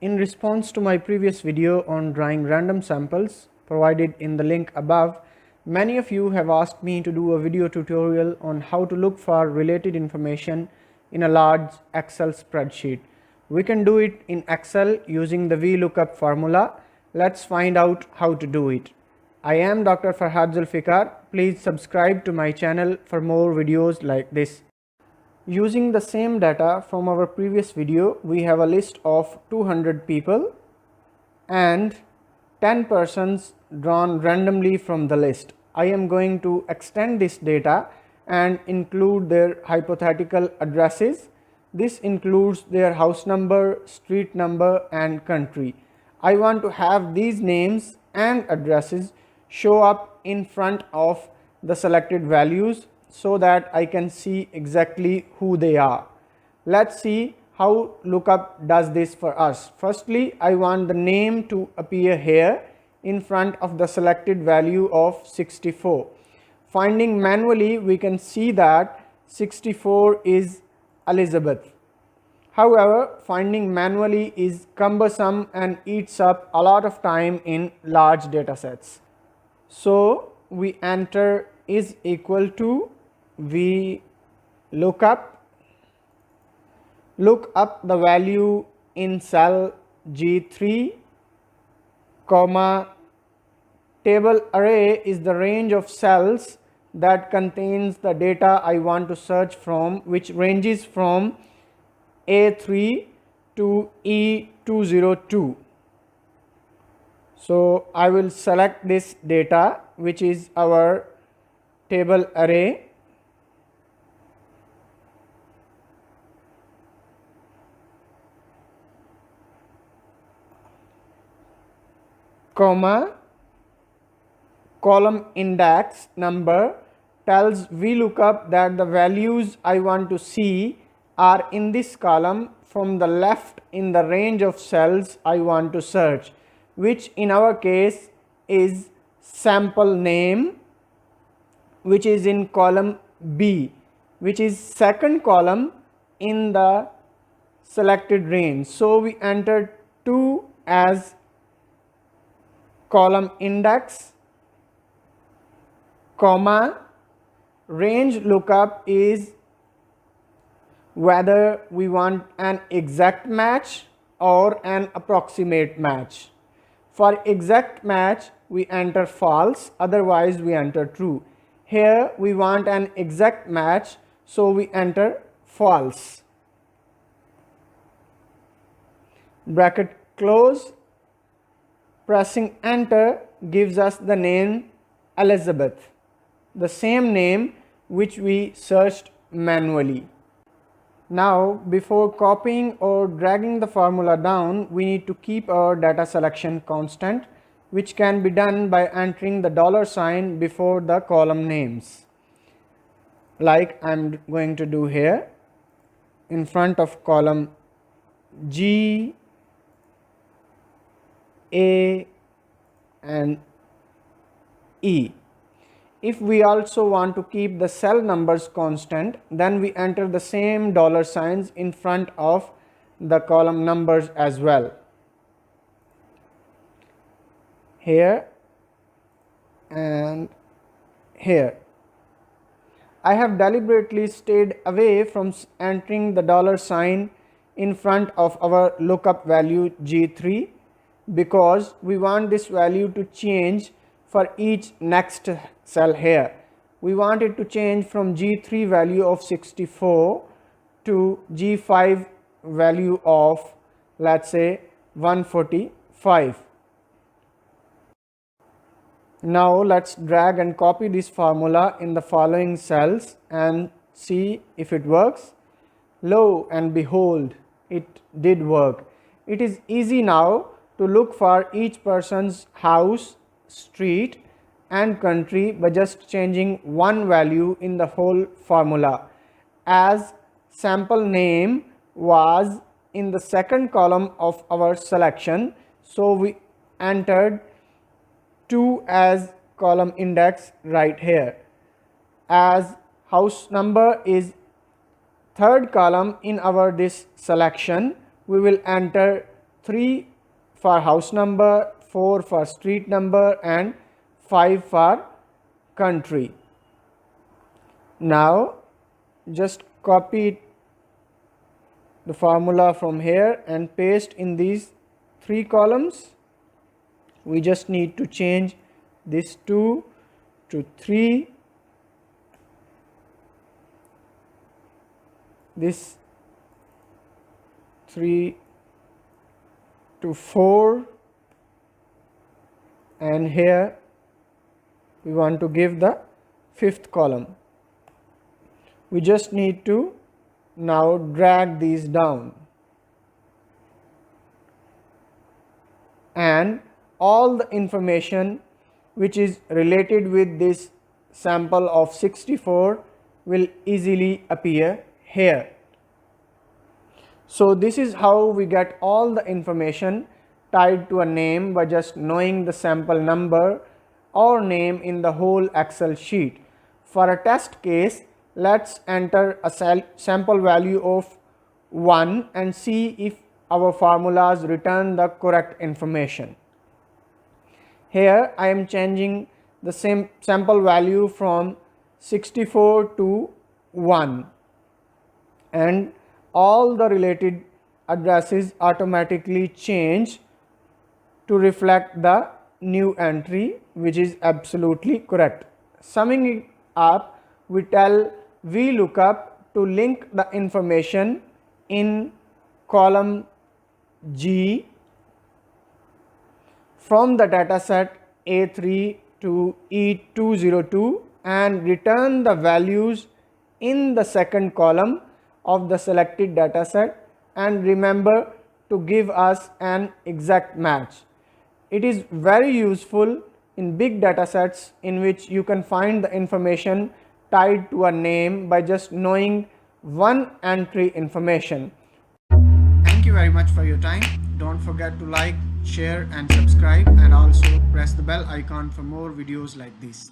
In response to my previous video on drawing random samples provided in the link above, many of you have asked me to do a video tutorial on how to look for related information in a large Excel spreadsheet. We can do it in Excel using the VLOOKUP formula. Let's find out how to do it. I am Dr. Farhad Zulfiqar. Please subscribe to my channel for more videos like this. Using the same data from our previous video, we have a list of 200 people and 10 persons drawn randomly from the list. I am going to extend this data and include their hypothetical addresses. This includes their house number, street number and country. I want to have these names and addresses show up in front of the selected values so that I can see exactly who they are. Let's see how lookup does this for us. Firstly, I want the name to appear here in front of the selected value of 64. Finding manually, we can see that 64 is Elizabeth. However, finding manually is cumbersome and eats up a lot of time in large data sets. So we enter is equal to VLOOKUP, look up the value in cell G3, comma, table array is the range of cells that contains the data I want to search from, which ranges from A3 to E202. So I will select this data, which is our table array, comma, column index number tells VLOOKUP that the values I want to see are in this column from the left in the range of cells I want to search, which in our case is sample name, which is in column B, which is second column in the selected range. So we entered 2 as column index, comma, range lookup is whether we want an exact match or an approximate match. For exact match, we enter false, otherwise we enter true. Here we want an exact match, so we enter false. Bracket close. Pressing enter gives us the name Elizabeth, the same name which we searched manually. Now, before copying or dragging the formula down, we need to keep our data selection constant, which can be done by entering the $sign before the column names, like I'm going to do here in front of column G, A and E. If we also want to keep the cell numbers constant, then we enter the same $signs in front of the column numbers as well, here and here. I have deliberately stayed away from entering the $sign in front of our lookup value G3 because we want this value to change for each next cell here. We want it to change from G3 value of 64 to G5 value of, let's say, 145. Now let's drag and copy this formula in the following cells and see if it works. Lo and behold, it did work. It is easy now to look for each person's house, street and country by just changing one value in the whole formula. As sample name was in the second column of our selection, so we entered 2 as column index right here. As house number is third column in our this selection, we will enter 3 for house number, 4 for street number, and 5 for country. Now just copy the formula from here and paste in these 3 columns. We just need to change this 2 to 3, this 3 to 4, and here we want to give the 5th column. We just need to now drag these down, and all the information which is related with this sample of 64 will easily appear here. So this is how we get all the information tied to a name by just knowing the sample number or name in the whole Excel sheet. For a test case, let's enter a sample value of 1 and see if our formulas return the correct information. Here I am changing the same sample value from 64 to 1, and all the related addresses automatically change to reflect the new entry, which is absolutely correct. Summing it up, we tell VLOOKUP to link the information in column G from the dataset A3 to E202 and return the values in the second column of the selected dataset, and remember to give us an exact match. It is very useful in big datasets in which you can find the information tied to a name by just knowing one entry information. Thank you very much for your time. Don't forget to like, share and subscribe, and also press the bell icon for more videos like this.